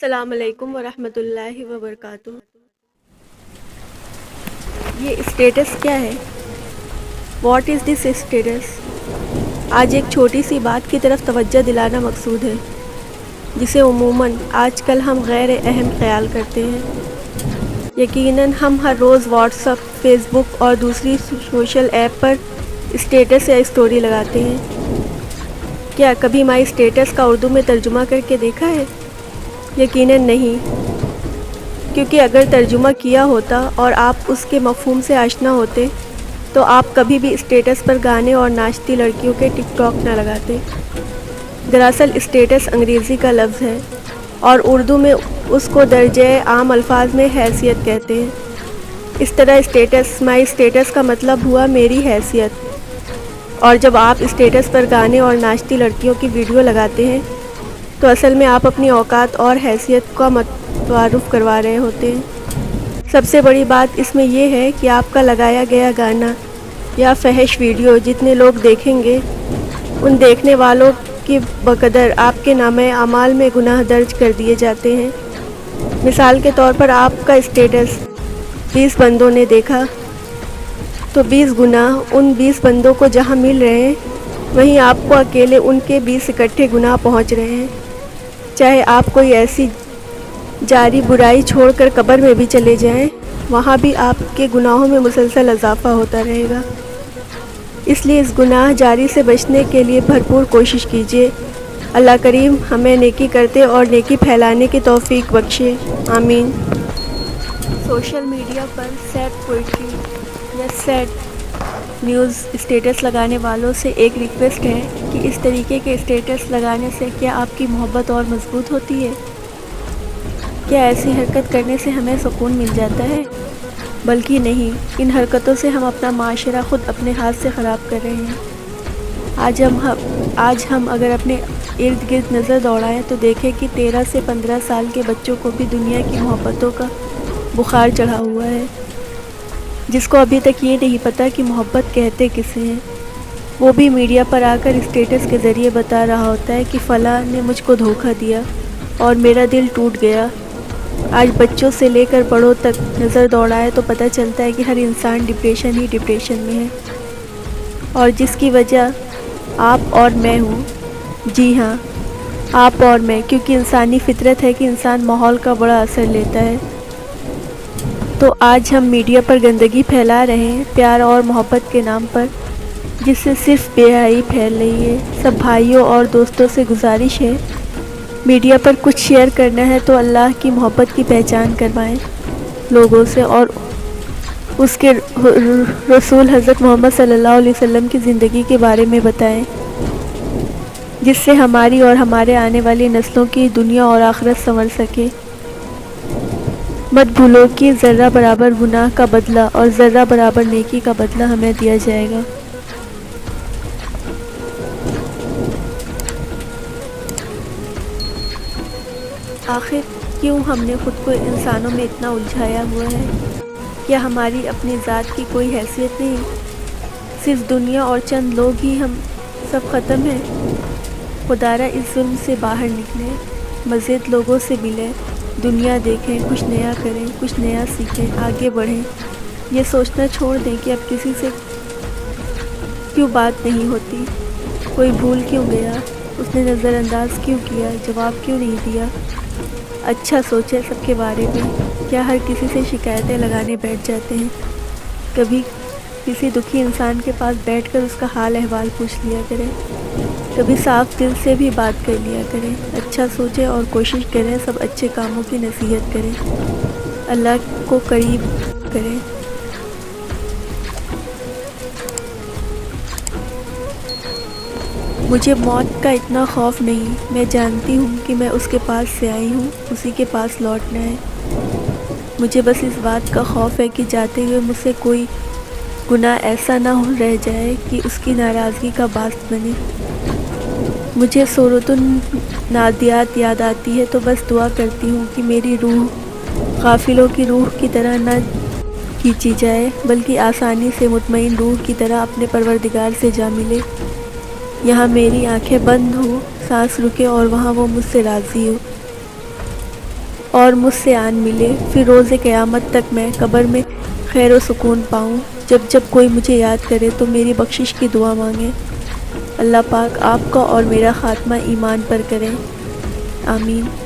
السلام علیکم ورحمۃ اللہ وبرکاتہ۔ یہ اسٹیٹس کیا ہے؟ What is this status? آج ایک چھوٹی سی بات کی طرف توجہ دلانا مقصود ہے، جسے عموماً آج کل ہم غیر اہم خیال کرتے ہیں۔ یقیناً ہم ہر روز واٹس ایپ، فیس بک اور دوسری سوشل ایپ پر اسٹیٹس یا اسٹوری لگاتے ہیں۔ کیا کبھی مائی اسٹیٹس کا اردو میں ترجمہ کر کے دیکھا ہے؟ یقیناً نہیں، کیونکہ اگر ترجمہ کیا ہوتا اور آپ اس کے مفہوم سے آشنا ہوتے تو آپ کبھی بھی اسٹیٹس پر گانے اور ناچتی لڑکیوں کے ٹک ٹاک نہ لگاتے۔ دراصل اسٹیٹس انگریزی کا لفظ ہے اور اردو میں اس کو درجہ عام الفاظ میں حیثیت کہتے ہیں۔ اس طرح اسٹیٹس، مائی اسٹیٹس کا مطلب ہوا میری حیثیت، اور جب آپ اسٹیٹس پر گانے اور ناچتی لڑکیوں کی ویڈیو لگاتے ہیں تو اصل میں آپ اپنی اوقات اور حیثیت کا متعارف کروا رہے ہوتے ہیں۔ سب سے بڑی بات اس میں یہ ہے کہ آپ کا لگایا گیا گانا یا فحش ویڈیو جتنے لوگ دیکھیں گے، ان دیکھنے والوں کی بقدر آپ کے نامہ اعمال میں گناہ درج کر دیے جاتے ہیں۔ مثال کے طور پر آپ کا اسٹیٹس 20 بندوں نے دیکھا تو 20 گناہ ان 20 بندوں کو جہاں مل رہے ہیں، وہیں آپ کو اکیلے ان کے 20 اکٹھے گناہ پہنچ رہے ہیں۔ چاہے آپ کوئی ایسی جاری برائی چھوڑ کر قبر میں بھی چلے جائیں، وہاں بھی آپ کے گناہوں میں مسلسل اضافہ ہوتا رہے گا۔ اس لیے اس گناہ جاری سے بچنے کے لیے بھرپور کوشش کیجیے۔ اللہ کریم ہمیں نیکی کرتے اور نیکی پھیلانے کی توفیق بخشے، آمین۔ سوشل میڈیا پر سیڈ پوئٹری یا سیڈ نیوز اسٹیٹس لگانے والوں سے ایک ریکویسٹ ہے کہ اس طریقے کے اسٹیٹس لگانے سے کیا آپ کی محبت اور مضبوط ہوتی ہے؟ کیا ایسی حرکت کرنے سے ہمیں سکون مل جاتا ہے؟ بلکہ نہیں، ان حرکتوں سے ہم اپنا معاشرہ خود اپنے ہاتھ سے خراب کر رہے ہیں۔ آج ہم اگر اپنے ارد گرد نظر دوڑائیں تو دیکھیں کہ 13 سے 15 سال کے بچوں کو بھی دنیا کی محبتوں کا بخار چڑھا ہوا ہے، جس کو ابھی تک یہ نہیں پتہ کہ محبت کہتے کسے ہیں۔ وہ بھی میڈیا پر آ کر اسٹیٹس کے ذریعے بتا رہا ہوتا ہے کہ فلاں نے مجھ کو دھوکہ دیا اور میرا دل ٹوٹ گیا۔ آج بچوں سے لے کر بڑوں تک نظر دوڑائے تو پتہ چلتا ہے کہ ہر انسان ڈپریشن ہی ڈپریشن میں ہے، اور جس کی وجہ آپ اور میں ہوں۔ جی ہاں، آپ اور میں، کیونکہ انسانی فطرت ہے کہ انسان ماحول کا بڑا اثر لیتا ہے۔ تو آج ہم میڈیا پر گندگی پھیلا رہے ہیں پیار اور محبت کے نام پر، جس سے صرف بے حیائی پھیل رہی ہے۔ سب بھائیوں اور دوستوں سے گزارش ہے، میڈیا پر کچھ شیئر کرنا ہے تو اللہ کی محبت کی پہچان کروائیں لوگوں سے، اور اس کے رسول حضرت محمد صلی اللہ علیہ وسلم کی زندگی کے بارے میں بتائیں، جس سے ہماری اور ہمارے آنے والی نسلوں کی دنیا اور آخرت سنور سکے۔ مت بھولو کہ ذرہ برابر گناہ کا بدلہ اور ذرہ برابر نیکی کا بدلہ ہمیں دیا جائے گا۔ آخر کیوں ہم نے خود کو انسانوں میں اتنا الجھایا ہوا ہے؟ کیا ہماری اپنی ذات کی کوئی حیثیت نہیں؟ صرف دنیا اور چند لوگ ہی ہم سب ختم ہیں؟ خدارا اس ظلم سے باہر نکلیں، مزید لوگوں سے ملیں، دنیا دیکھیں، کچھ نیا کریں، کچھ نیا سیکھیں، آگے بڑھیں۔ یہ سوچنا چھوڑ دیں کہ اب کسی سے کیوں بات نہیں ہوتی، کوئی بھول کیوں گیا، اس نے نظر انداز کیوں کیا، جواب کیوں نہیں دیا۔ اچھا سوچیں سب کے بارے میں۔ کیا ہر کسی سے شکایتیں لگانے بیٹھ جاتے ہیں؟ کبھی کسی دکھی انسان کے پاس بیٹھ کر اس کا حال احوال پوچھ لیا کریں، کبھی صاف دل سے بھی بات کر لیا کریں۔ اچھا سوچیں اور کوشش کریں سب اچھے کاموں کی نصیحت کریں، اللہ کو قریب کریں۔ مجھے موت کا اتنا خوف نہیں، میں جانتی ہوں کہ میں اس کے پاس سے آئی ہوں، اسی کے پاس لوٹنا ہے۔ مجھے بس اس بات کا خوف ہے کہ جاتے ہوئے مجھ سے کوئی گناہ ایسا نہ رہ جائے کہ اس کی ناراضگی کا باعث بنے۔ مجھے سورۃ النادیات یاد آتی ہے تو بس دعا کرتی ہوں کہ میری روح غافلوں کی روح کی طرح نہ کھینچی جائے، بلکہ آسانی سے مطمئن روح کی طرح اپنے پروردگار سے جا ملے۔ یہاں میری آنکھیں بند ہوں، سانس رکے اور وہاں وہ مجھ سے راضی ہو۔ اور مجھ سے آن ملے، پھر روز قیامت تک میں قبر میں خیر و سکون پاؤں۔ جب جب کوئی مجھے یاد کرے تو میری بخشش کی دعا مانگے۔ اللہ پاک آپ کا اور میرا خاتمہ ایمان پر کرے، آمین۔